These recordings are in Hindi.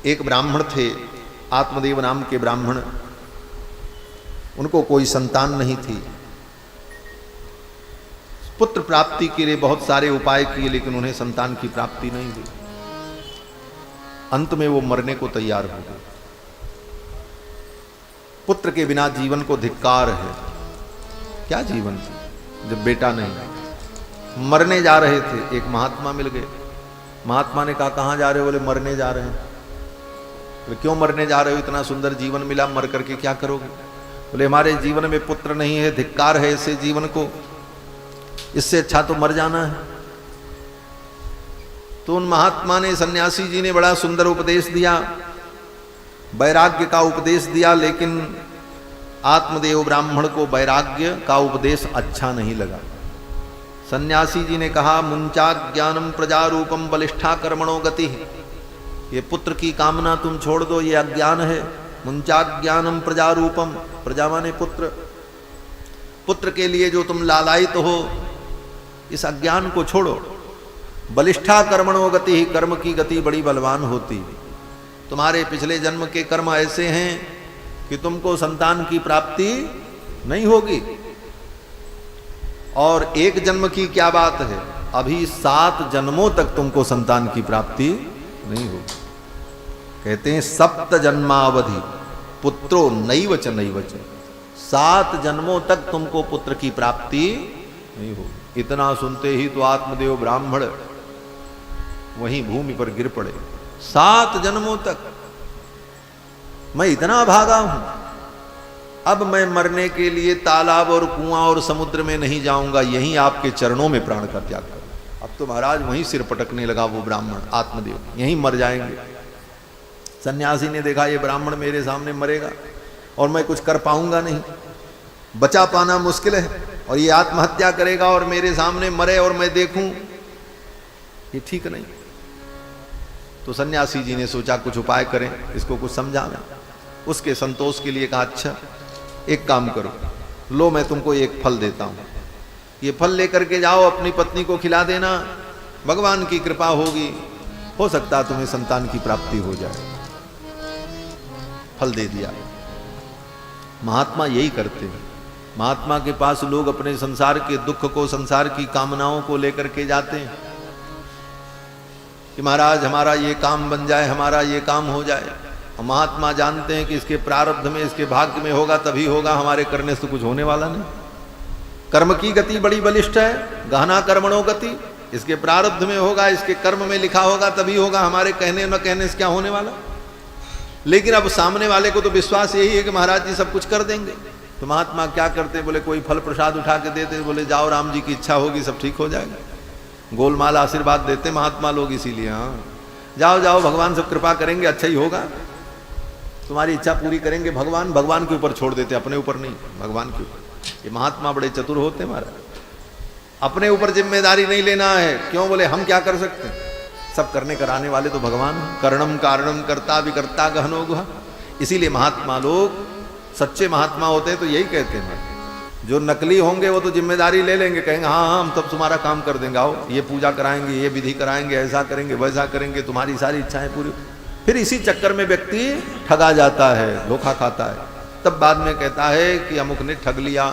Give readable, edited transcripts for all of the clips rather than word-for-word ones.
एक ब्राह्मण थे, आत्मदेव नाम के ब्राह्मण, उनको कोई संतान नहीं थी। पुत्र प्राप्ति के लिए बहुत सारे उपाय किए, लेकिन उन्हें संतान की प्राप्ति नहीं हुई। अंत में वो मरने को तैयार हो गए। पुत्र के बिना जीवन को धिक्कार है। क्या जीवन जब बेटा नहीं। मरने जा रहे थे, एक महात्मा मिल गए। महात्मा ने कहा कहाँ जा रहे हो? बोले मरने जा रहे हैं। बोले क्यों मरने जा रहे हो? इतना सुंदर जीवन मिला, मर करके क्या करोगे? बोले हमारे जीवन में पुत्र नहीं है, धिक्कार है ऐसे जीवन को, इससे अच्छा तो मर जाना है। तो उन महात्मा ने, सन्यासी जी ने बड़ा सुंदर उपदेश दिया, वैराग्य का उपदेश दिया, लेकिन आत्मदेव ब्राह्मण को वैराग्य का उपदेश अच्छा नहीं लगा। सन्यासी जी ने कहा मुंचा ज्ञानम प्रजारूपम बलिष्ठा कर्मणो गति। ये पुत्र की कामना तुम छोड़ दो, ये अज्ञान है। मुंचा ज्ञानम प्रजारूपम, प्रजा माने पुत्र, पुत्र के लिए जो तुम लालायित हो, इस अज्ञान को छोड़ो। बलिष्ठा कर्मणो गति, कर्म की गति बड़ी बलवान होती। तुम्हारे पिछले जन्म के कर्म ऐसे हैं कि तुमको संतान की प्राप्ति नहीं होगी। और एक जन्म की क्या बात है, अभी 7 जन्मों तक तुमको संतान की प्राप्ति नहीं होगी। कहते हैं 7 जन्मावधि पुत्रो नैवच नैवच, 7 जन्मों तक तुमको पुत्र की प्राप्ति नहीं होगी। इतना सुनते ही तो आत्मदेव ब्राह्मण वहीं भूमि पर गिर पड़े। 7 जन्मों तक मैं इतना भागा हूं, अब मैं मरने के लिए तालाब और कुआं और समुद्र में नहीं जाऊंगा, यहीं आपके चरणों में प्राण का त्याग करूं। अब तो महाराज वहीं सिर पटकने लगा वो ब्राह्मण, आत्मदेव, यहीं मर जाएंगे। सन्यासी ने देखा ये ब्राह्मण मेरे सामने मरेगा और मैं कुछ कर पाऊंगा नहीं, बचा पाना मुश्किल है, और ये आत्महत्या करेगा और मेरे सामने मरे और मैं देखूं, ये ठीक नहीं। तो सन्यासी जी ने सोचा कुछ उपाय करें, इसको कुछ समझाना। उसके संतोष के लिए कहा अच्छा एक काम करो, लो मैं तुमको एक फल देता हूं, ये फल लेकर के जाओ, अपनी पत्नी को खिला देना, भगवान की कृपा होगी, हो सकता है तुम्हें संतान की प्राप्ति हो जाए। फल दे दिया। महात्मा यही करते हैं। महात्मा के पास लोग अपने संसार के दुख को, संसार की कामनाओं को लेकर के जाते हैं कि महाराज हमारा ये काम बन जाए, हमारा ये काम हो जाए। और महात्मा जानते हैं कि इसके प्रारब्ध में, इसके भाग्य में होगा तभी होगा, हमारे करने से कुछ होने वाला नहीं। कर्म की गति बड़ी बलिष्ठ है, गहना कर्मणो गति, इसके प्रारब्ध में होगा, इसके कर्म में लिखा होगा तभी होगा, हमारे कहने न कहने से क्या होने वाला। लेकिन अब सामने वाले को तो विश्वास यही है कि महाराज जी सब कुछ कर देंगे। तो महात्मा क्या करते, बोले कोई फल प्रसाद उठा के देते, बोले जाओ राम जी की इच्छा होगी सब ठीक हो जाएगा। गोलमाल आशीर्वाद देते महात्मा लोग, इसीलिए हाँ जाओ जाओ भगवान सब कृपा करेंगे, अच्छा ही होगा, तुम्हारी इच्छा पूरी करेंगे भगवान। भगवान के ऊपर छोड़ देते, अपने ऊपर नहीं, भगवान के ऊपर। ये महात्मा बड़े चतुर होते महाराज, अपने ऊपर जिम्मेदारी नहीं लेना है। क्यों? बोले हम क्या कर सकते हैं, सब करने कराने वाले तो भगवान। कर्णम कारणम कर्ता विकर्ता गहनो गुहा। इसीलिए महात्मा लोग, सच्चे महात्मा होते हैं तो यही कहते हैं। जो नकली होंगे वो तो जिम्मेदारी ले लेंगे, कहेंगे हाँ हाँ हम तब तुम्हारा काम कर देंगे, आओ ये पूजा कराएंगे, ये विधि कराएंगे, ऐसा करेंगे वैसा करेंगे, तुम्हारी सारी इच्छाएं पूरी। फिर इसी चक्कर में व्यक्ति ठगा जाता है, धोखा खाता है। तब बाद में कहता है कि अमुक ने ठग लिया।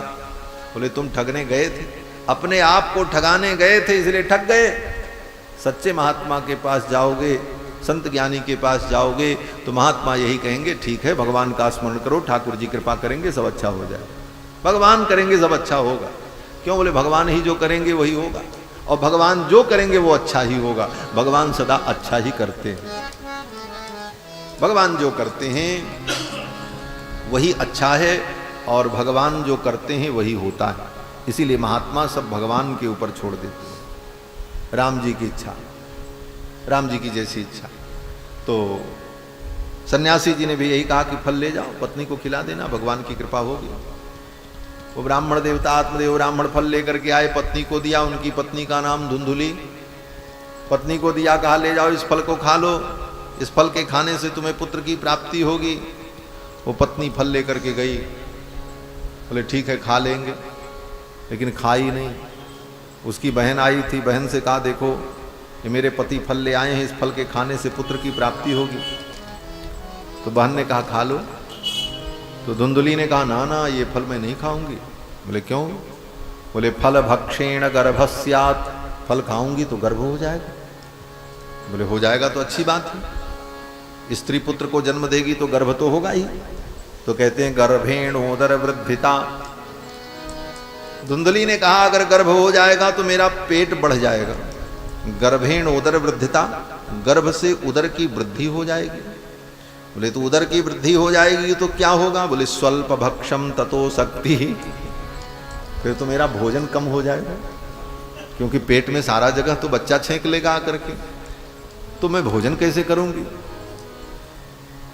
बोले तुम ठगने गए थे, अपने आप को ठगाने गए थे इसलिए ठग गए। सच्चे महात्मा के पास जाओगे, संत ज्ञानी के पास जाओगे तो महात्मा यही कहेंगे ठीक है भगवान का स्मरण करो, ठाकुर जी कृपा करेंगे सब अच्छा हो जाए, भगवान करेंगे सब अच्छा होगा। क्यों? बोले भगवान ही जो करेंगे वही होगा, और भगवान जो करेंगे वो अच्छा ही होगा। भगवान सदा अच्छा ही करते हैं, भगवान जो करते हैं वही अच्छा है, और भगवान जो करते हैं वही होता है। इसीलिए महात्मा सब भगवान के ऊपर छोड़ देते हैं। राम जी की इच्छा, राम जी की जैसी इच्छा। तो सन्यासी जी ने भी यही कहा कि फल ले जाओ, पत्नी को खिला देना, भगवान की कृपा होगी। वो ब्राह्मण देवता आत्मदेव ब्राह्मण फल लेकर के आए, पत्नी को दिया। उनकी पत्नी का नाम धुंधुली। पत्नी को दिया, कहा ले जाओ इस फल को खा लो, इस फल के खाने से तुम्हें पुत्र की प्राप्ति होगी। वो पत्नी फल लेकर के गई, बोले ठीक है खा लेंगे, लेकिन खाई नहीं। उसकी बहन आई थी, बहन से कहा देखो ये मेरे पति फल ले आए हैं, इस फल के खाने से पुत्र की प्राप्ति होगी। तो बहन ने कहा खा लो। तो धुंधुली ने कहा ना ना ये फल मैं नहीं खाऊंगी। बोले क्यों? बोले फल भक्षेण गर्भस्यात्, फल खाऊंगी तो गर्भ हो जाएगा। बोले हो जाएगा तो अच्छी बात है, स्त्री पुत्र को जन्म देगी तो गर्भ तो होगा ही। तो कहते हैं गर्भेण उदर वृद्धिता। धुंधली ने कहा अगर गर्भ हो जाएगा तो मेरा पेट बढ़ जाएगा। गर्भेण उदर वृद्धिता, गर्भ से उदर की वृद्धि हो जाएगी। बोले तो उदर की वृद्धि हो जाएगी तो क्या होगा? बोले स्वल्प भक्षम ततो शक्ति, फिर तो मेरा भोजन कम हो जाएगा, क्योंकि पेट में सारा जगह तो बच्चा छेंक लेगा आकर के, तो मैं भोजन कैसे करूंगी?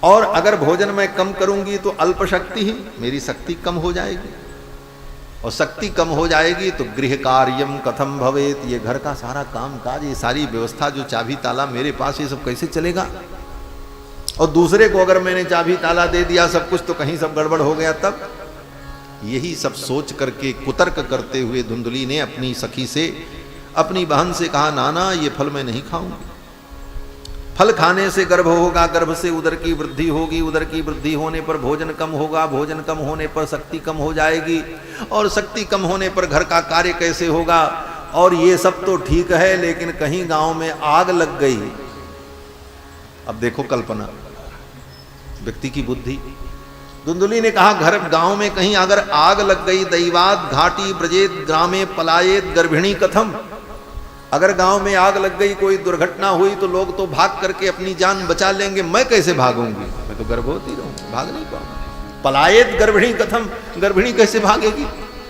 और अगर भोजन मैं कम करूंगी तो अल्प शक्ति ही, मेरी शक्ति कम हो जाएगी, और शक्ति कम हो जाएगी तो गृह कार्यम कथम भवेत, ये घर का सारा काम काज, ये सारी व्यवस्था जो चाबी ताला मेरे पास, ये सब कैसे चलेगा? और दूसरे को अगर मैंने चाबी ताला दे दिया सब कुछ, तो कहीं सब गड़बड़ हो गया तब। यही सब सोच करके कुतर्क करते हुए धुंधली ने अपनी सखी से, अपनी बहन से कहा नाना ये फल मैं नहीं खाऊंगी। फल खाने से गर्भ होगा, गर्भ से उदर की वृद्धि होगी, उदर की वृद्धि होने पर भोजन कम होगा, भोजन कम होने पर शक्ति कम हो जाएगी, और शक्ति कम होने पर घर का कार्य कैसे होगा? और ये सब तो ठीक है, लेकिन कहीं गांव में आग लग गई। अब देखो कल्पना, व्यक्ति की बुद्धि। धुंधली ने कहा घर गांव में कहीं अगर आग लग गई, दैवात घाटी ब्रजेत ग्रामे पलायेत गर्भिणी कथम, अगर गांव में आग लग गई, कोई दुर्घटना हुई तो लोग तो भाग करके अपनी जान बचा लेंगे, मैं कैसे भागूंगी? मैं तो गर्भवती रहूंगी, भाग नहीं पाऊंगी। पलायेत गर्भिणी कथम, गर्भिणी कैसे भागेगी?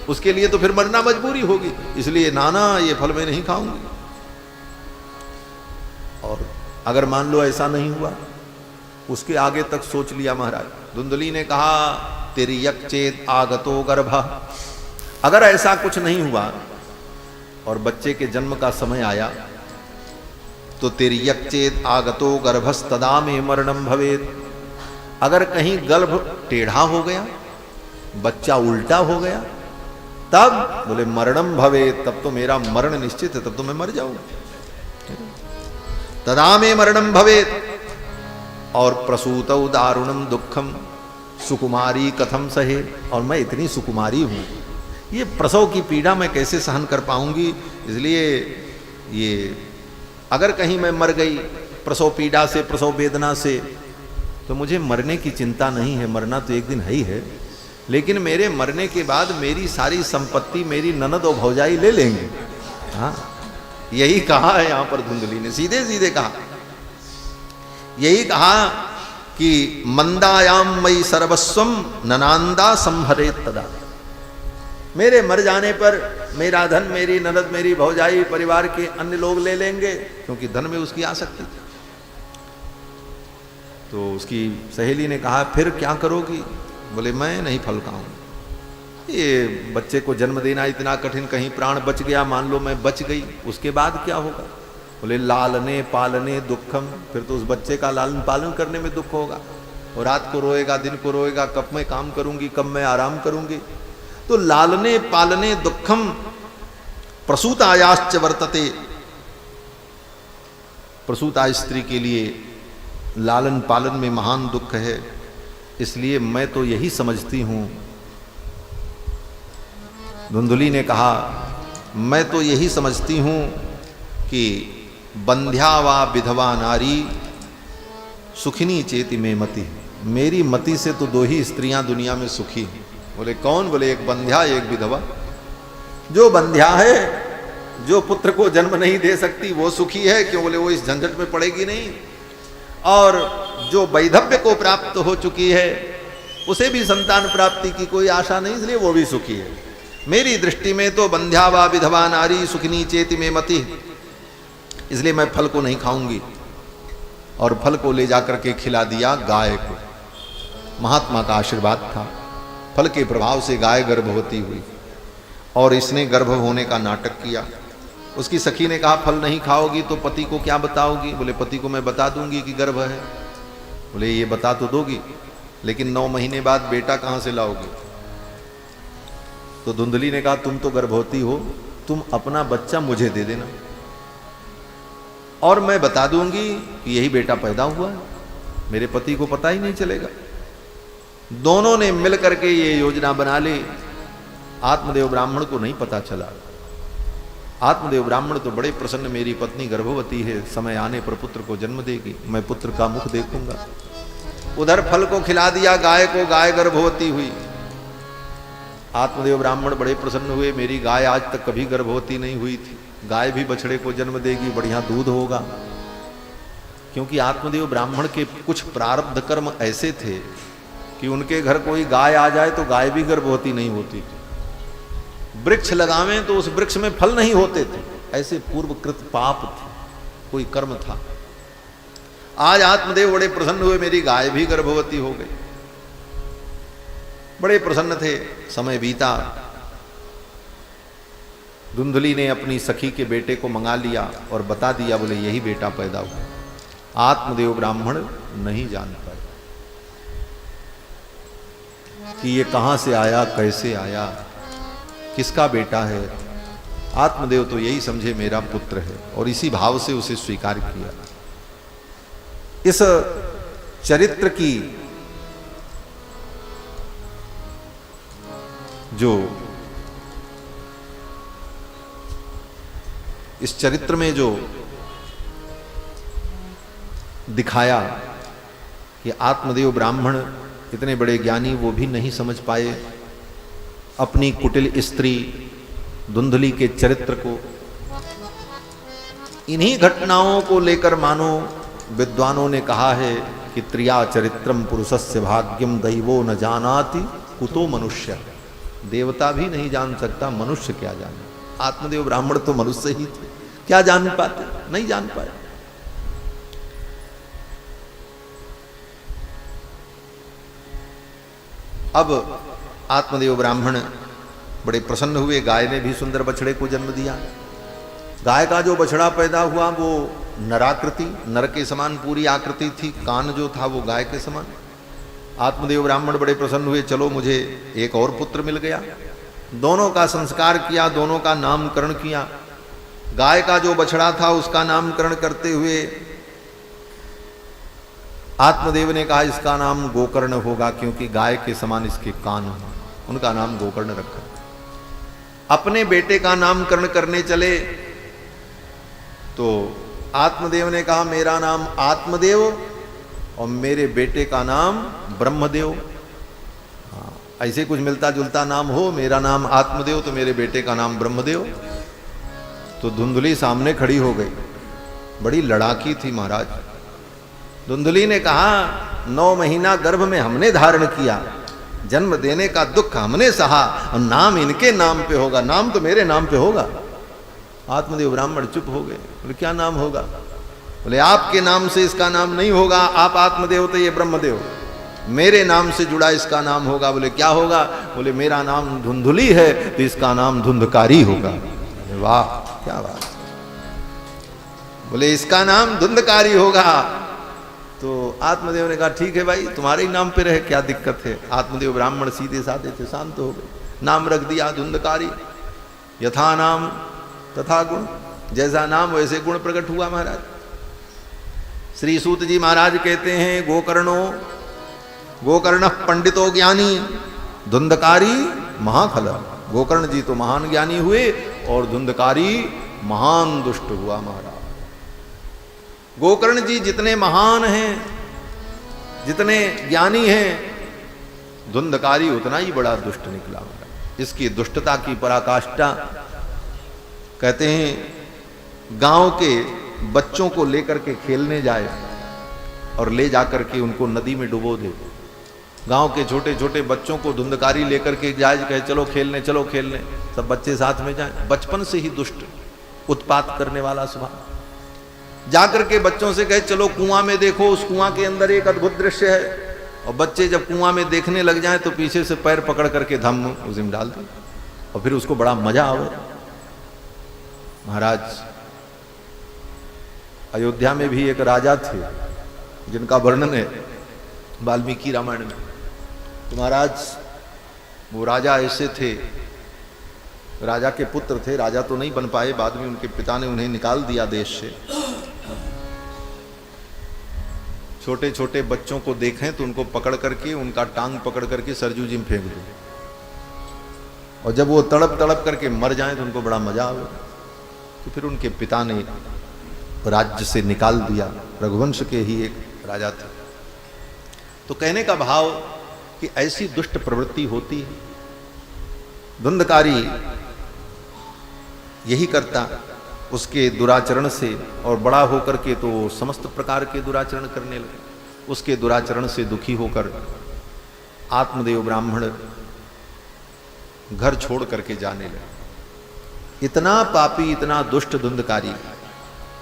उसके लिए तो फिर मरना मजबूरी होगी। इसलिए नाना ये फल मैं नहीं खाऊंगी। और अगर मान लो ऐसा नहीं हुआ, उसके आगे तक सोच लिया महाराज। धुंधली ने कहा तेरी यक चेत आगतो गर्भ, अगर ऐसा कुछ नहीं हुआ और बच्चे के जन्म का समय आया, तो तेरी यक चेत आगतो गर्भस्तदा में मरणम भवेत, अगर कहीं गर्भ टेढ़ा हो गया, बच्चा उल्टा हो गया, तब बोले मरणम भवेत, तब तो मेरा मरण निश्चित है, तब तो मैं मर जाऊंगा। तदा में मरणम भवेत। और प्रसूतौ दारुणम दुखम सुकुमारी कथम सहे, और मैं इतनी सुकुमारी हूं, ये प्रसव की पीड़ा मैं कैसे सहन कर पाऊंगी? इसलिए ये अगर कहीं मैं मर गई प्रसव पीड़ा से, प्रसव वेदना से, तो मुझे मरने की चिंता नहीं है, मरना तो एक दिन है ही है, लेकिन मेरे मरने के बाद मेरी सारी संपत्ति मेरी ननद और भौजाई ले लेंगे। हाँ, यही कहा है यहां पर धुंधली ने, सीधे सीधे कहा, यही कहा कि मंदायाम मई सर्वस्वम ननांदा संभरेत तदा, मेरे मर जाने पर मेरा धन मेरी ननद मेरी भौजाई परिवार के अन्य लोग ले लेंगे, क्योंकि धन में उसकी आसक्ति थी। तो उसकी सहेली ने कहा फिर क्या करोगी? बोले मैं नहीं फल खाऊंगी, ये बच्चे को जन्म देना इतना कठिन, कहीं प्राण बच गया, मान लो मैं बच गई, उसके बाद क्या होगा? बोले लालने पालने दुखम, फिर तो उस बच्चे का लालन पालन करने में दुख होगा, और रात को रोएगा, दिन को रोएगा, कब मैं काम करूंगी, कब मैं आराम करूंगी। तो लालने पालने दुखम प्रसूतायाश्च वर्तते, प्रसूता स्त्री के लिए लालन पालन में महान दुख है। इसलिए मैं तो यही समझती हूं, धुंधली ने कहा मैं तो यही समझती हूं कि बंध्या वा विधवा नारी सुखिनी चेति में मति, मेरी मति से तो दो ही स्त्रियां दुनिया में सुखी हैं। बोले कौन? बोले एक बंध्या एक विधवा। जो बंध्या है, जो पुत्र को जन्म नहीं दे सकती, वो सुखी है, क्यों? बोले वो इस झंझट में पड़ेगी नहीं, और जो वैधव्य को प्राप्त हो चुकी है उसे भी संतान प्राप्ति की कोई आशा नहीं, इसलिए वो भी सुखी है। मेरी दृष्टि में तो बंध्या वा विधवा नारी सुखिनी चेति में मति, इसलिए मैं फल को नहीं खाऊंगी। और फल को ले जाकर के खिला दिया गाय को, महात्मा का आशीर्वाद था, फल के प्रभाव से गाय गर्भवती हुई, और इसने गर्भ होने का नाटक किया। उसकी सखी ने कहा फल नहीं खाओगी तो पति को क्या बताओगी? बोले पति को मैं बता दूंगी कि गर्भ है। बोले ये बता तो दोगी, लेकिन 9 महीने बाद बेटा कहां से लाओगी? तो धुंधली ने कहा तुम तो गर्भवती हो, तुम अपना बच्चा मुझे दे देना, और मैं बता दूंगी कि यही बेटा पैदा हुआ है। मेरे पति को पता ही नहीं चलेगा। दोनों ने मिलकर के ये योजना बना ली। आत्मदेव ब्राह्मण को नहीं पता चला। आत्मदेव ब्राह्मण तो बड़े प्रसन्न, मेरी पत्नी गर्भवती है, समय आने पर पुत्र को जन्म देगी, मैं पुत्र का मुख देखूंगा। उधर फल को खिला दिया गाय को, गाय गर्भवती हुई। आत्मदेव ब्राह्मण बड़े प्रसन्न हुए, मेरी गाय आज तक कभी गर्भवती नहीं हुई थी, गाय भी बछड़े को जन्म देगी, बढ़िया दूध होगा। क्योंकि आत्मदेव ब्राह्मण के कुछ प्रारब्ध कर्म ऐसे थे कि उनके घर कोई गाय आ जाए तो गाय भी गर्भवती नहीं होती थी। वृक्ष लगावें तो उस वृक्ष में फल नहीं होते थे, ऐसे पूर्वकृत पाप थे, कोई कर्म था। आज आत्मदेव बड़े प्रसन्न हुए, मेरी गाय भी गर्भवती हो गई, बड़े प्रसन्न थे। समय बीता, धुंधली ने अपनी सखी के बेटे को मंगा लिया और बता दिया, बोले यही बेटा पैदा हुआ। आत्मदेव ब्राह्मण नहीं जान पाए कि ये कहां से आया, कैसे आया, किसका बेटा है। आत्मदेव तो यही समझे मेरा पुत्र है, और इसी भाव से उसे स्वीकार किया। इस चरित्र की इस चरित्र में जो दिखाया कि आत्मदेव ब्राह्मण इतने बड़े ज्ञानी, वो भी नहीं समझ पाए अपनी कुटिल स्त्री धुंधली के चरित्र को। इन्हीं घटनाओं को लेकर मानो विद्वानों ने कहा है कि त्रिया चरित्रम पुरुषस्य भाग्यम दैवो न जानाति कुतो मनुष्य। देवता भी नहीं जान सकता, मनुष्य क्या जाने। आत्मदेव ब्राह्मण तो मनुष्य ही थे, क्या जान पाते, नहीं जान पाए। अब आत्मदेव ब्राह्मण बड़े प्रसन्न हुए, गाय ने भी सुंदर बछड़े को जन्म दिया। गाय का जो बछड़ा पैदा हुआ वो नराकृति, नर के समान पूरी आकृति थी, कान जो था वो गाय के समान। आत्मदेव ब्राह्मण बड़े प्रसन्न हुए, चलो मुझे एक और पुत्र मिल गया। दोनों का संस्कार किया, दोनों का नामकरण किया। गाय का जो बछड़ा था उसका नामकरण करते हुए आत्मदेव ने कहा इसका नाम गोकर्ण होगा, क्योंकि गाय के समान इसके कान हो। उनका नाम गोकर्ण रखा। अपने बेटे का नामकरण करने चले तो आत्मदेव ने कहा मेरा नाम आत्मदेव और मेरे बेटे का नाम ब्रह्मदेव। हाँ, ऐसे कुछ मिलता जुलता नाम हो, मेरा नाम आत्मदेव तो मेरे बेटे का नाम ब्रह्मदेव। तो धुंधली सामने खड़ी हो गई, बड़ी लड़ाकी थी महाराज। धुंधली ने कहा 9 महीना गर्भ में हमने धारण किया, जन्म देने का दुख हमने सहा, और नाम इनके नाम पे होगा, नाम तो मेरे नाम पे होगा। आत्मदेव ब्राह्मण चुप हो गए। बोले क्या नाम होगा? बोले आपके नाम से इसका नाम नहीं होगा, आप आत्मदेव तो ये ब्रह्मदेव, मेरे नाम से जुड़ा इसका नाम होगा। बोले क्या होगा? बोले मेरा नाम धुंधली है तो इसका नाम धुंधकारी होगा। वाह क्या बात। बोले इसका नाम धुंधकारी होगा। तो आत्मदेव ने कहा ठीक है भाई, तुम्हारे ही नाम पे रहे, क्या दिक्कत है। आत्मदेव ब्राह्मण सीधे साधे थे, शांत हो गए। नाम रख दिया धुंधकारी। यथा नाम तथा गुण, जैसा नाम वैसे गुण प्रकट हुआ महाराज। श्री सूत जी महाराज कहते हैं गोकर्ण पंडितो ज्ञानी धुंधकारी महाखल। गोकर्ण जी तो महान ज्ञानी हुए और धुंधकारी महान दुष्ट हुआ महाराज। गोकर्ण जी जितने महान हैं, जितने ज्ञानी हैं, धुंधकारी उतना ही बड़ा दुष्ट निकला महाराज। इसकी दुष्टता की पराकाष्ठा कहते हैं गांव के बच्चों को लेकर के खेलने जाए और ले जाकर के उनको नदी में डुबो दे। गांव के छोटे छोटे बच्चों को धुंधकारी लेकर के जाए, कहे चलो खेलने चलो खेलने, सब बच्चे साथ में जाएं। बचपन से ही दुष्ट, उत्पात करने वाला स्वभाव। जाकर के बच्चों से कहे चलो कुआं में देखो, उस कुआं के अंदर एक अद्भुत दृश्य है। और बच्चे जब कुआं में देखने लग जाएं तो पीछे से पैर पकड़ करके धम उसी में डाल दे और फिर उसको बड़ा मजा आवे। महाराज अयोध्या में भी एक राजा थे जिनका वर्णन है वाल्मीकि रामायण में। तो महाराज वो राजा ऐसे थे, राजा के पुत्र थे, राजा तो नहीं बन पाए, बाद में उनके पिता ने उन्हें निकाल दिया देश से। छोटे छोटे बच्चों को देखें तो उनको पकड़ करके, उनका टांग पकड़ करके सरजू जी में फेंक दो, और जब वो तड़प तड़प करके मर जाएं तो उनको बड़ा मजा आवे। तो फिर उनके पिता ने राज्य से निकाल दिया, रघुवंश के ही एक राजा थे। तो कहने का भाव कि ऐसी दुष्ट प्रवृत्ति होती है। धुंधकारी यही करता, उसके दुराचरण से, और बड़ा होकर के तो समस्त प्रकार के दुराचरण करने लगे। उसके दुराचरण से दुखी होकर आत्मदेव ब्राह्मण घर छोड़ करके जाने लगे। इतना पापी, इतना दुष्ट धुंधकारी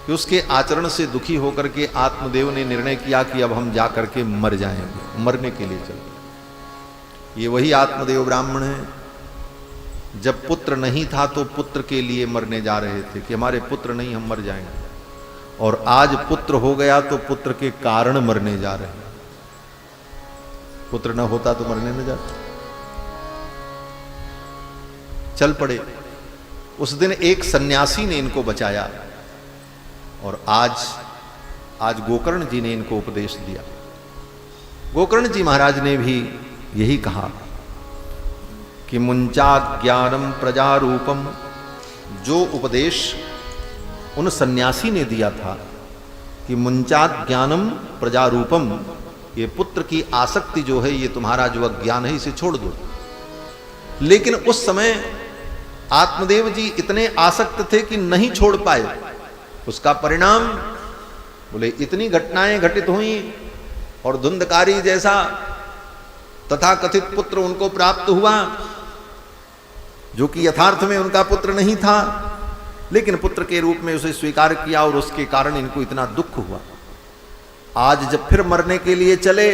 कि उसके आचरण से दुखी होकर के आत्मदेव ने निर्णय किया कि अब हम जा करके मर जाएंगे, मरने के लिए चले। ये वही आत्मदेव ब्राह्मण है जब पुत्र नहीं था तो पुत्र के लिए मरने जा रहे थे कि हमारे पुत्र नहीं, हम मर जाएंगे, और आज पुत्र हो गया तो पुत्र के कारण मरने जा रहे हैं। पुत्र न होता तो मरने न जाते। चल पड़े। उस दिन एक सन्यासी ने इनको बचाया, और आज गोकर्ण जी ने इनको उपदेश दिया। गोकर्ण जी महाराज ने भी यही कहा कि मुंचा ज्ञानम प्रजारूपम, जो उपदेश उन सन्यासी ने दिया था कि मुंचा ज्ञानम प्रजारूपम, ये पुत्र की आसक्ति जो है, ये तुम्हारा जो अज्ञान है, इसे छोड़ दो। लेकिन उस समय आत्मदेव जी इतने आसक्त थे कि नहीं छोड़ पाए। उसका परिणाम बोले इतनी घटनाएं घटित हुई, और धुंधकारी जैसा तथाकथित पुत्र उनको प्राप्त हुआ, जो कि यथार्थ में उनका पुत्र नहीं था, लेकिन पुत्र के रूप में उसे स्वीकार किया, और उसके कारण इनको इतना दुख हुआ। आज जब फिर मरने के लिए चले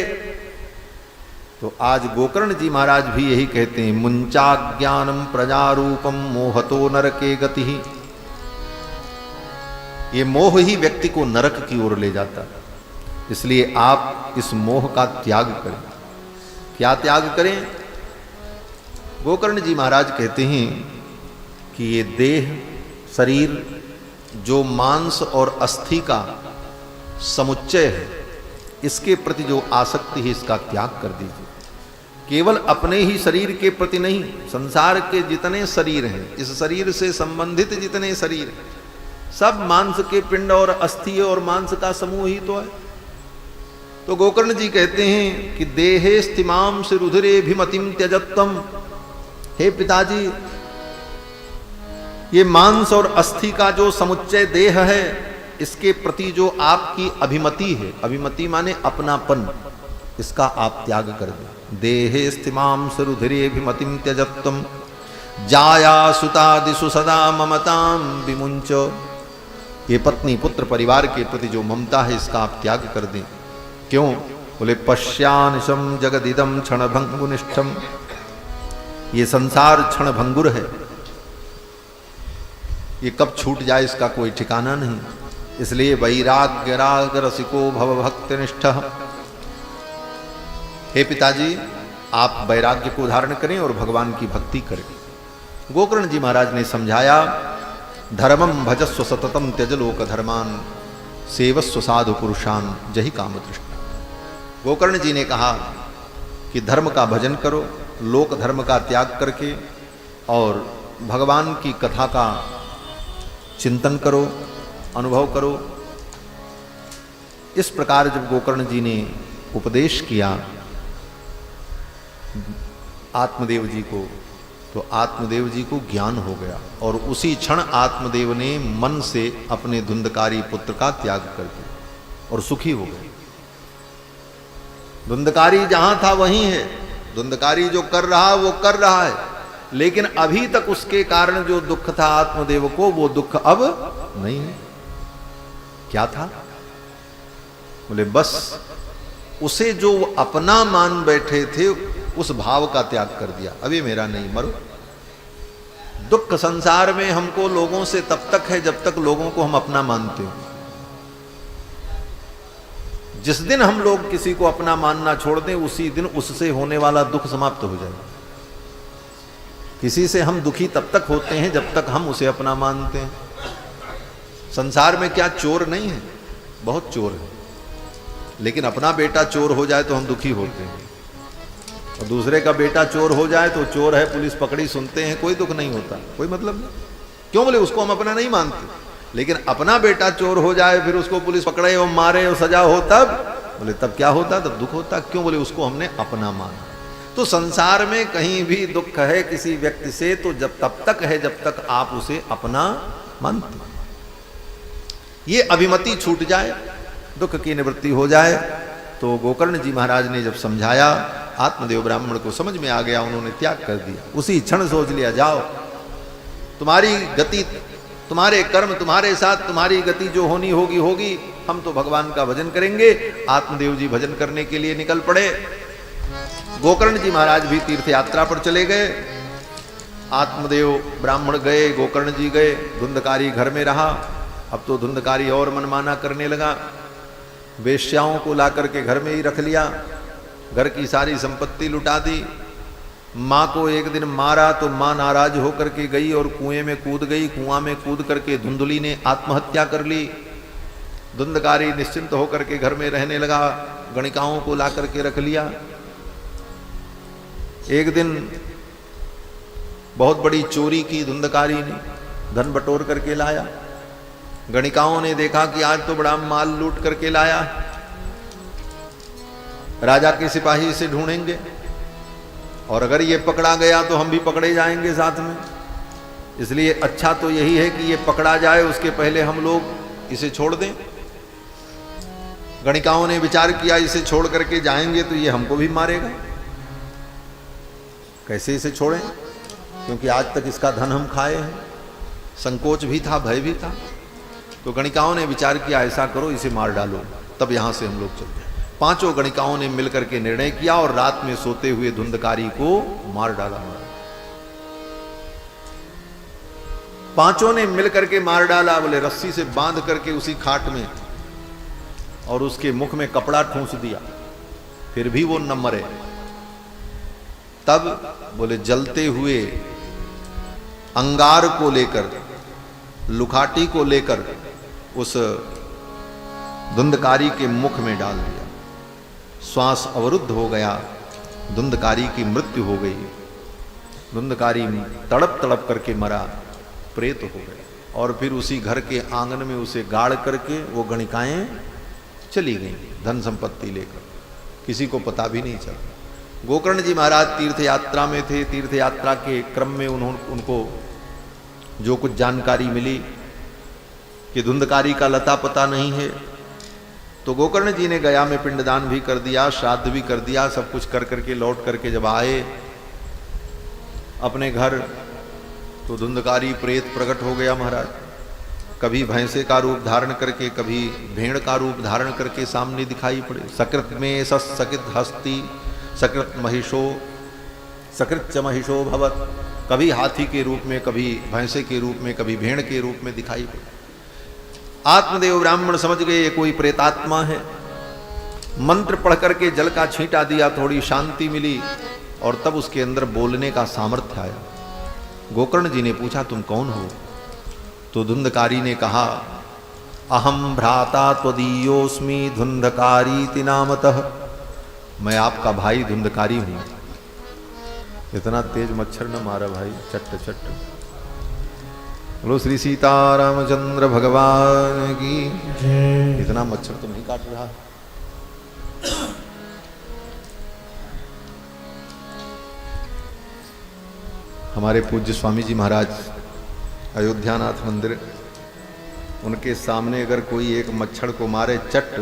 तो आज गोकर्ण जी महाराज भी यही कहते हैं, मुंचा ज्ञानम प्रजारूपम मोहतो नरके गति। ये मोह ही व्यक्ति को नरक की ओर ले जाता है। इसलिए आप इस मोह का त्याग करें। क्या त्याग करें? गोकर्ण जी महाराज कहते हैं कि ये देह, शरीर जो मांस और अस्थि का समुच्चय है, इसके प्रति जो आसक्ति है, इसका त्याग कर दीजिए। केवल अपने ही शरीर के प्रति नहीं, संसार के जितने शरीर हैं, इस शरीर से संबंधित जितने शरीर हैं, सब मांस के पिंड और अस्थि और मांस का समूह ही तो है। तो गोकर्ण जी कहते हैं कि देहे स्थिमाम से रुधिरे भिमतिम त्यजत्तम। हे पिताजी, ये मांस और अस्थि का जो समुच्चय देह है, इसके प्रति जो आपकी अभिमति है, अभिमति माने अपनापन, इसका आप त्याग कर दें। देहे स्थिमां सुरुधिरेभिमतिं त्यजत्वं जाया सुतादिषु सदा ममतां विमुंच। ये पत्नी पुत्र परिवार के प्रति जो ममता है, इसका आप त्याग कर दें। क्यों? बोले पश्यानिशम जगदिदम क्षणभंगुनिष्ठम। ये संसार क्षणभंगुर है, ये कब छूट जाए इसका कोई ठिकाना नहीं। इसलिए वैराग्य राग रसिको भव भक्तिनिष्ठ। हे पिताजी, आप वैराग्य को धारण करें और भगवान की भक्ति करें। गोकर्ण जी महाराज ने समझाया, धर्मम भजस्व सततम त्यज लोक धर्मान सेवस्व साधु पुरुषान जहि काम तृष्णा। गोकर्ण जी ने कहा कि धर्म का भजन करो, लोक धर्म का त्याग करके, और भगवान की कथा का चिंतन करो, अनुभव करो। इस प्रकार जब गोकर्ण जी ने उपदेश किया आत्मदेव जी को, तो आत्मदेव जी को ज्ञान हो गया, और उसी क्षण आत्मदेव ने मन से अपने धुंधकारी पुत्र का त्याग कर दिया और सुखी हो गए। धुंधकारी जहां था वहीं है, धुंधकारी जो कर रहा वो कर रहा है, लेकिन अभी तक उसके कारण जो दुख था आत्मदेव को, वो दुख अब नहीं है। क्या था? बोले बस उसे जो अपना मान बैठे थे, उस भाव का त्याग कर दिया। अभी मेरा नहीं, मरो। दुख संसार में हमको लोगों से तब तक है जब तक लोगों को हम अपना मानते हो। जिस दिन हम लोग किसी को अपना मानना छोड़ दें, उसी दिन उससे होने वाला दुख समाप्त हो जाए। किसी से हम दुखी तब तक होते हैं जब तक हम उसे अपना मानते हैं। संसार में क्या चोर नहीं है? बहुत चोर है। लेकिन अपना बेटा चोर हो जाए तो हम दुखी होते हैं, और दूसरे का बेटा चोर हो जाए तो चोर है, पुलिस पकड़ी, सुनते हैं, कोई दुख नहीं होता, कोई मतलब नहीं। क्यों? बोले उसको हम अपना नहीं मानते। लेकिन अपना बेटा चोर हो जाए, फिर उसको पुलिस पकड़े और मारे और सजा हो, तब बोले तब क्या होता? तब दुख होता। क्यों? बोले उसको हमने अपना माना। तो संसार में कहीं भी दुख है किसी व्यक्ति से तो जब तब तक है जब तक आप उसे अपना मानते। ये अभिमति छूट जाए, दुख की निवृत्ति हो जाए। तो गोकर्ण जी महाराज ने जब समझाया, आत्मदेव ब्राह्मण को समझ में आ गया, उन्होंने त्याग कर दिया। उसी क्षण सोच लिया, जाओ तुम्हारी गति, तुम्हारे कर्म तुम्हारे साथ, तुम्हारी गति जो होनी होगी होगी, हम तो भगवान का भजन करेंगे। आत्मदेव जी भजन करने के लिए निकल पड़े। गोकर्ण जी महाराज भी तीर्थ यात्रा पर चले गए। आत्मदेव ब्राह्मण गए, गोकर्ण जी गए, धुंधकारी घर में रहा। अब तो धुंधकारी और मनमाना करने लगा, वेश्याओं को ला करके घर में ही रख लिया, घर की सारी संपत्ति लुटा दी। माँ को एक दिन मारा तो माँ नाराज होकर के गई और कुएं में कूद गई। कुआं में कूद करके धुंधली ने आत्महत्या कर ली। धुंधकारी निश्चिंत होकर के घर में रहने लगा, गणिकाओं को ला करके रख लिया। एक दिन बहुत बड़ी चोरी की धुंधकारी ने, धन बटोर करके लाया। गणिकाओं ने देखा कि आज तो बड़ा माल लूट करके लाया, राजा के सिपाही से ढूंढेंगे और अगर ये पकड़ा गया तो हम भी पकड़े जाएंगे साथ में, इसलिए अच्छा तो यही है कि ये पकड़ा जाए, उसके पहले हम लोग इसे छोड़ दें। गणिकाओं ने विचार किया, इसे छोड़ करके जाएंगे तो ये हमको भी मारेगा, कैसे इसे छोड़ें, क्योंकि आज तक इसका धन हम खाए हैं। संकोच भी था, भय भी था। तो गणिकाओं ने विचार किया, ऐसा करो इसे मार डालो, तब यहां से हम लोग चलते हैं। पांचों गणिकाओं ने मिलकर के निर्णय किया और रात में सोते हुए धुंधकारी को मार डाला। पांचों ने मिलकर के मार डाला। बोले रस्सी से बांध करके उसी खाट में और उसके मुख में कपड़ा ठूंस दिया, फिर भी वो न मरे। तब बोले जलते हुए अंगार को लेकर, लुखाटी को लेकर उस धुंधकारी के मुख में डाल दिया। श्वास अवरुद्ध हो गया, धुंधकारी की मृत्यु हो गई। धुंधकारी तड़प तड़प करके मरा, प्रेत हो गया। और फिर उसी घर के आंगन में उसे गाड़ करके वो गणिकाएं चली गई धन संपत्ति लेकर, किसी को पता भी नहीं चला। गोकर्ण जी महाराज तीर्थ यात्रा में थे। तीर्थ यात्रा के क्रम में उनको जो कुछ जानकारी मिली कि धुंधकारी का लता पता नहीं है, तो गोकर्ण जी ने गया में पिंडदान भी कर दिया, श्राद्ध भी कर दिया, सब कुछ कर करके लौट करके जब आए अपने घर, तो धुंधकारी प्रेत प्रकट हो गया महाराज। कभी भैंसे का रूप धारण करके, कभी भेड़ का रूप धारण करके सामने दिखाई पड़े। सकृत में सकृत हस्ती सकृत महिषो सकृत च महिषो भवत। कभी हाथी के रूप में, कभी भैंसे के रूप में, कभी भेड़ के रूप में दिखाई पड़े। आत्मदेव ब्राह्मण समझ गए ये कोई प्रेतात्मा है। मंत्र पढ़ करके जल का छींटा दिया, थोड़ी शांति मिली और तब उसके अंदर बोलने का सामर्थ्य आया। गोकर्ण जी ने पूछा तुम कौन हो? तो धुंधकारी ने कहा अहम भ्राता त्वदीयोस्मि धुंधकारी नामतः। मैं आपका भाई धुंधकारी हूं। इतना तेज मच्छर न मारा भाई, चट्ट चट्ट। बोलो श्री सीतारामचंद्र भगवान की। इतना मच्छर तो नहीं काट रहा। हमारे पूज्य स्वामी जी महाराज अयोध्यानाथ मंदिर, उनके सामने अगर कोई एक मच्छर को मारे चट्ट,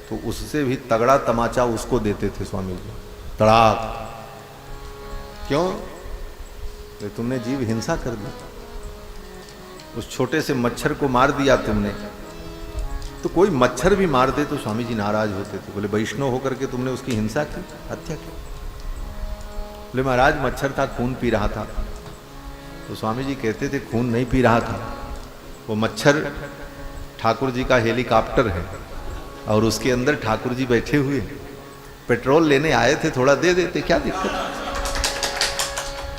तो उससे भी तगड़ा तमाचा उसको देते थे स्वामी जी, तड़ाक। क्यों? तो तुमने जीव हिंसा कर दी, उस छोटे से मच्छर को मार दिया तुमने। तो कोई मच्छर भी मार दे तो स्वामी जी नाराज होते थे। बोले वैष्णव होकर के तुमने उसकी हिंसा की, हत्या की। बोले महाराज मच्छर था, खून पी रहा था। तो स्वामी जी कहते थे खून नहीं पी रहा था, वो मच्छर ठाकुर जी का हेलीकॉप्टर है और उसके अंदर ठाकुर जी बैठे हुए, पेट्रोल लेने आए थे, थोड़ा दे देते, क्या दिक्कत।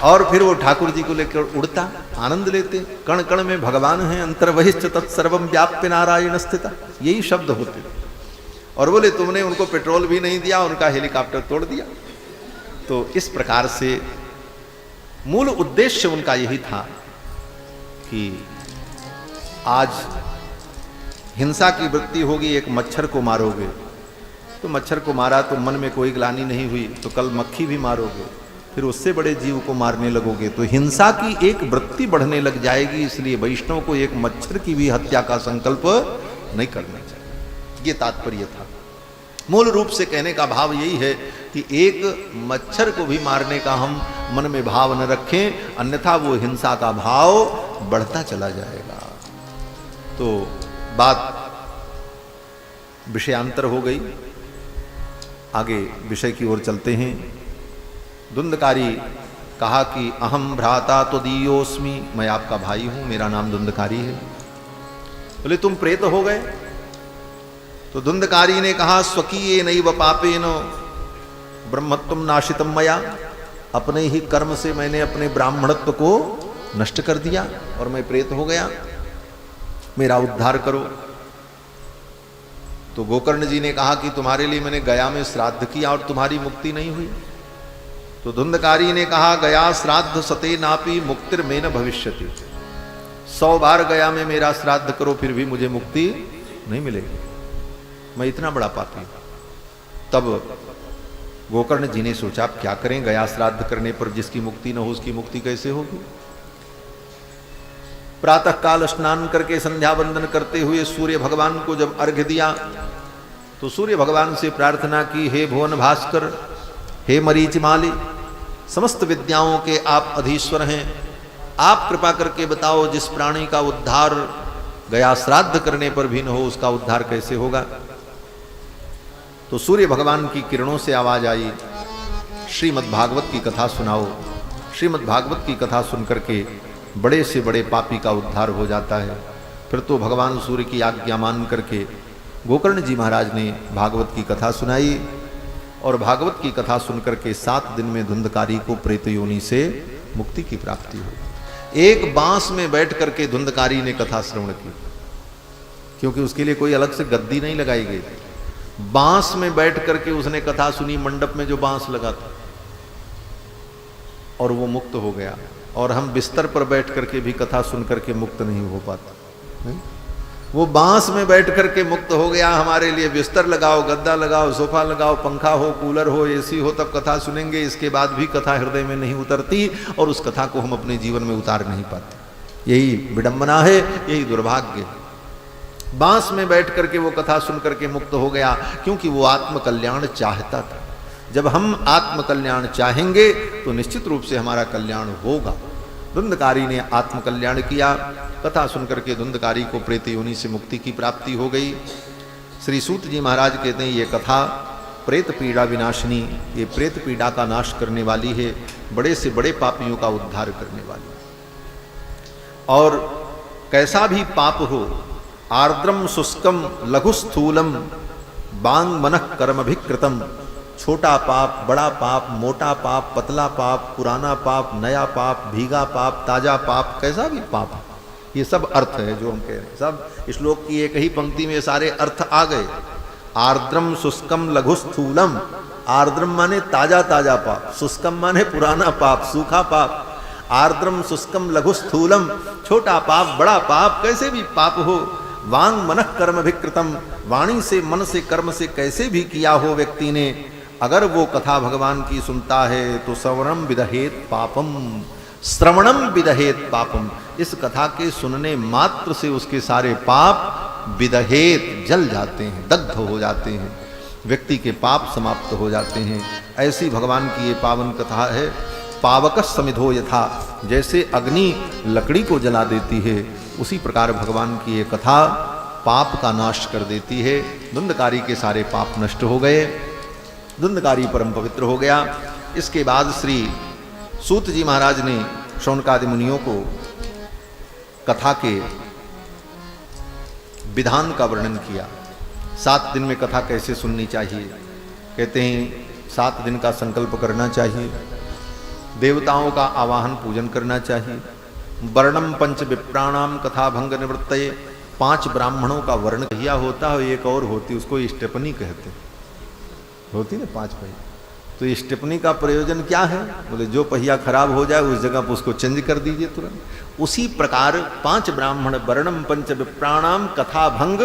और फिर वो ठाकुर जी को लेकर उड़ता, आनंद लेते। कण कण में भगवान है, अंतर्बहिश्च तत्सर्वम व्याप्य नारायण स्थिता, यही शब्द होते। और बोले तुमने उनको पेट्रोल भी नहीं दिया, उनका हेलीकॉप्टर तोड़ दिया। तो इस प्रकार से मूल उद्देश्य उनका यही था कि आज हिंसा की वृत्ति होगी, एक मच्छर को मारोगे तो मच्छर को मारा तो मन में कोई ग्लानि नहीं हुई, तो कल मक्खी भी मारोगे, फिर उससे बड़े जीव को मारने लगोगे तो हिंसा की एक वृत्ति बढ़ने लग जाएगी। इसलिए वैष्णव को एक मच्छर की भी हत्या का संकल्प नहीं करना चाहिए। ये तात्पर्य था। मूल रूप से कहने का भाव यही है कि एक मच्छर को भी मारने का हम मन में भाव न रखें, अन्यथा वो हिंसा का भाव बढ़ता चला जाएगा। तो बात विषयांतर हो गई, आगे विषय की ओर चलते हैं। धुंधकारी कहा कि अहम भ्राता तो दीयोस्मि, मैं आपका भाई हूं, मेरा नाम धुंधकारी है। बोले तुम प्रेत हो गए? तो धुंधकारी ने कहा स्वकीय नैव पापेन ब्रह्मत्वम नाशितम मया, अपने ही कर्म से मैंने अपने ब्राह्मणत्व को नष्ट कर दिया और मैं प्रेत हो गया, मेरा उद्धार करो। तो गोकर्ण जी ने कहा कि तुम्हारे लिए मैंने गया में श्राद्ध किया और तुम्हारी मुक्ति नहीं हुई। तो धुंधकारी ने कहा गया श्राद्ध सते नापि मुक्तिर में न भविष्यति, 100 बार गया में मेरा श्राद्ध करो फिर भी मुझे मुक्ति नहीं मिलेगी, मैं इतना बड़ा पापी हूं। तब गोकर्ण जी ने सोचा आप क्या करें, गया श्राद्ध करने पर जिसकी मुक्ति न हो उसकी मुक्ति कैसे होगी। प्रातः काल स्नान करके संध्या वंदन करते हुए सूर्य भगवान को जब अर्घ्य दिया तो सूर्य भगवान से प्रार्थना की, हे भुवन भास्कर, हे मरीचिमाली, समस्त विद्याओं के आप अधीश्वर हैं, आप कृपा करके बताओ जिस प्राणी का उद्धार गया श्राद्ध करने पर भी न हो उसका उद्धार कैसे होगा। तो सूर्य भगवान की किरणों से आवाज आई, श्रीमद् भागवत की कथा सुनाओ। श्रीमद् भागवत की कथा सुनकर के बड़े से बड़े पापी का उद्धार हो जाता है। फिर तो भगवान सूर्य की आज्ञा मान करके गोकर्ण जी महाराज ने भागवत की कथा सुनाई और भागवत की कथा सुनकर के 7 दिन में धुंधकारी को प्रेत योनि से मुक्ति की प्राप्ति हुई। एक बांस में बैठ करके धुंधकारी ने कथा श्रवण की, क्योंकि उसके लिए कोई अलग से गद्दी नहीं लगाई गई। बांस में बैठ करके उसने कथा सुनी, मंडप में जो बांस लगा था, और वो मुक्त हो गया। और हम बिस्तर पर बैठ करके भी कथा सुन करके मुक्त नहीं हो पाता, नहीं? वो बांस में बैठ करके मुक्त हो गया। हमारे लिए बिस्तर लगाओ, गद्दा लगाओ, सोफा लगाओ, पंखा हो, कूलर हो, एसी हो, तब कथा सुनेंगे। इसके बाद भी कथा हृदय में नहीं उतरती और उस कथा को हम अपने जीवन में उतार नहीं पाते। यही विडंबना है, यही दुर्भाग्य है। बांस में बैठ करके वो कथा सुन करके मुक्त हो गया, क्योंकि वो आत्म कल्याण चाहता था। जब हम आत्म कल्याण चाहेंगे तो निश्चित रूप से हमारा कल्याण होगा। धुंधकारी ने आत्म कल्याण किया। कथा सुनकर के धुंधकारी को प्रेत योनि से मुक्ति की प्राप्ति हो गई। श्री सूत जी महाराज कहते हैं ये कथा प्रेत पीड़ा विनाशिनी, ये प्रेत पीड़ा का नाश करने वाली है, बड़े से बड़े पापियों का उद्धार करने वाली है। और कैसा भी पाप हो, आर्द्रम शुष्कम लघु स्थूलम बांग मनः कर्मभिकृतम, छोटा पाप, बड़ा पाप, मोटा पाप, पतला पाप, पुराना पाप, नया पाप, भीगा पाप, ताजा पाप, कैसा भी पाप, ये सब अर्थ है जो हम कह रहे हैं। सब श्लोक की एक ही पंक्ति में सारे अर्थ आ गए। आर्द्रम शुष्कम लघु स्थूलम, आर्द्रम माने ताजा ताजा पाप, शुष्कम माने पुराना पाप, सूखा पाप। आर्द्रम शुष्कम लघु स्थूलम, छोटा पाप, बड़ा पाप, कैसे भी पाप हो। वांग मनः कर्म विकृतम, वाणी से, मन से, कर्म से कैसे भी किया हो व्यक्ति ने, अगर वो कथा भगवान की सुनता है तो श्रवणम विदहेत पापम, श्रवणम विदहेत पापम, इस कथा के सुनने मात्र से उसके सारे पाप विदहेत जल जाते हैं, दग्ध हो जाते हैं, व्यक्ति के पाप समाप्त हो जाते हैं। ऐसी भगवान की ये पावन कथा है। पावक समिधो यथा, जैसे अग्नि लकड़ी को जला देती है, उसी प्रकार भगवान की ये कथा पाप का नाश कर देती है। धुंधकारी के सारे पाप नष्ट हो गए, धुंधकारी परम पवित्र हो गया। इसके बाद श्री सूत जी महाराज ने शौनकादि मुनियों को कथा के विधान का वर्णन किया। 7 दिन में कथा कैसे सुननी चाहिए। कहते हैं 7 दिन का संकल्प करना चाहिए, देवताओं का आवाहन पूजन करना चाहिए। वर्णम पंच विप्राणाम कथा भंग निवृत्तये, 5 ब्राह्मणों का वर्ण पहिया होता है, एक और होती, उसको स्टेपनी कहते, होती ना 5 पहिया। तो स्टेपनी का प्रयोजन क्या है? बोले जो पहिया खराब हो जाए उस जगह पर उसको चेंज कर दीजिए तुरंत। उसी प्रकार 5 ब्राह्मण वर्णम पंच विप्राणाम कथा भंग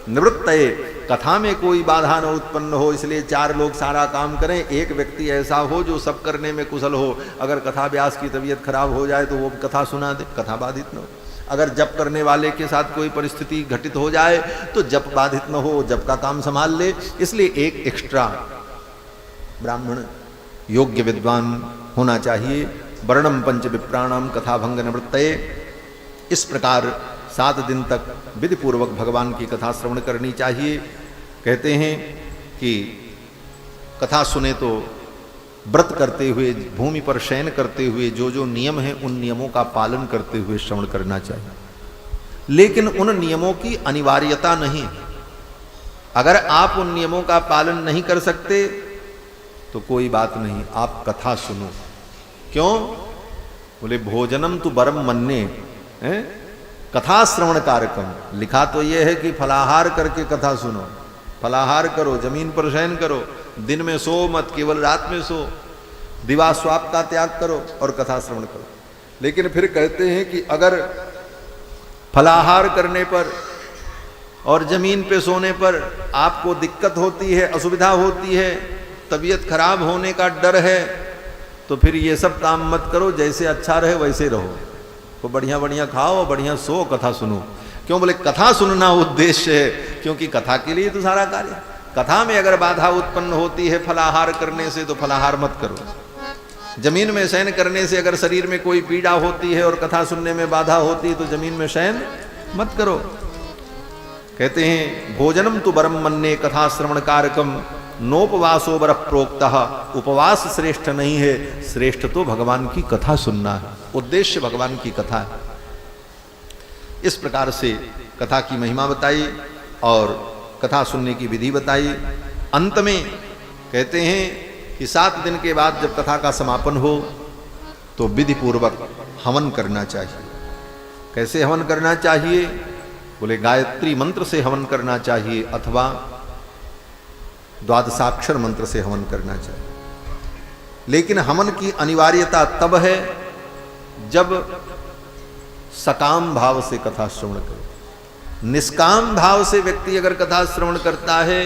निवृत्तये, कथा में कोई बाधा न उत्पन्न हो, इसलिए 4 लोग सारा काम करें, एक व्यक्ति ऐसा हो जो सब करने में कुशल हो। अगर कथा व्यास की तबीयत खराब हो जाए तो वो कथा सुना दे, कथा बाधित न हो। अगर जप करने वाले के साथ कोई परिस्थिति घटित हो जाए तो जप बाधित न हो, जप का काम संभाल ले। इसलिए एक एक्स्ट्रा ब्राह्मण योग्य विद्वान होना चाहिए। वर्णम पंच विप्राणाम कथा भंग निवृत्तये। इस प्रकार 7 दिन तक विधि पूर्वक भगवान की कथा श्रवण करनी चाहिए। कहते हैं कि कथा सुने तो व्रत करते हुए, भूमि पर शयन करते हुए जो जो नियम हैं उन नियमों का पालन करते हुए श्रवण करना चाहिए, लेकिन उन नियमों की अनिवार्यता नहीं। अगर आप उन नियमों का पालन नहीं कर सकते तो कोई बात नहीं, आप कथा सुनो। क्यों? बोले भोजनम तो बरम मन्ने, कथा श्रवण कारकम। लिखा तो यह है कि फलाहार करके कथा सुनो, फलाहार करो, जमीन पर शयन करो, दिन में सो मत, केवल रात में सो, दिवा स्वाप का त्याग करो और कथा श्रवण करो। लेकिन फिर कहते हैं कि अगर फलाहार करने पर और जमीन पे सोने पर आपको दिक्कत होती है, असुविधा होती है, तबीयत खराब होने का डर है, तो फिर ये सब काम मत करो, जैसे अच्छा रहे वैसे रहो, तो बढ़िया बढ़िया खाओ, बढ़िया सो, कथा सुनो। क्यों? बोले कथा सुनना उद्देश्य है, क्योंकि कथा के लिए तो सारा कार्य। कथा में अगर बाधा उत्पन्न होती है फलाहार करने से तो फलाहार मत करो। जमीन में शयन करने से अगर शरीर में कोई पीड़ा होती है और कथा सुनने में बाधा होती है तो जमीन में शयन मत करो। कहते हैं भोजनम तो बरम मन्ने कथा श्रवण कारकम नोपवासो बर प्रोक्तः। उपवास श्रेष्ठ नहीं है, श्रेष्ठ तो भगवान की कथा सुनना है, उद्देश्य भगवान की कथा है। इस प्रकार से कथा की महिमा बताई और कथा सुनने की विधि बताई। अंत में कहते हैं कि 7 दिन के बाद जब कथा का समापन हो तो विधि पूर्वक हवन करना चाहिए। कैसे हवन करना चाहिए? बोले गायत्री मंत्र से हवन करना चाहिए अथवा द्वादशाक्षर मंत्र से हवन करना चाहिए। लेकिन हवन की अनिवार्यता तब है जब सकाम भाव से कथा श्रवण करे। निष्काम भाव से व्यक्ति अगर कथा श्रवण करता है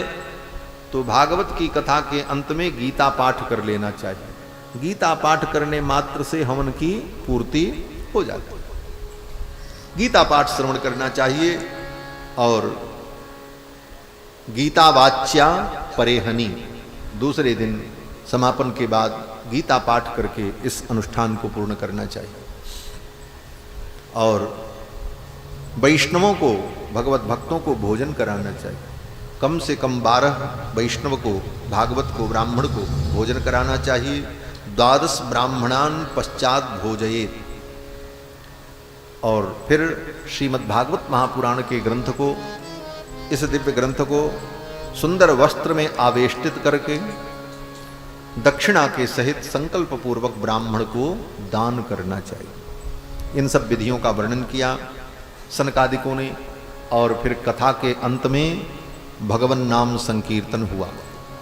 तो भागवत की कथा के अंत में गीता पाठ कर लेना चाहिए। गीता पाठ करने मात्र से हवन की पूर्ति हो जाती है। गीता पाठ श्रवण करना चाहिए और गीता वाच्या परेहनी, दूसरे दिन समापन के बाद गीता पाठ करके इस अनुष्ठान को पूर्ण करना चाहिए। और वैष्णवों को, भगवत भक्तों को भोजन कराना चाहिए। कम से कम 12 वैष्णव को, भागवत को, ब्राह्मण को भोजन कराना चाहिए। 12 ब्राह्मणान पश्चात भोजयेत। और फिर श्रीमद् भागवत महापुराण के ग्रंथ को, इस दिव्य ग्रंथ को सुंदर वस्त्र में आवेष्टित करके दक्षिणा के सहित संकल्प पूर्वक ब्राह्मण को दान करना चाहिए। इन सब विधियों का वर्णन किया सनकादिकों ने और फिर कथा के अंत में भगवन नाम संकीर्तन हुआ।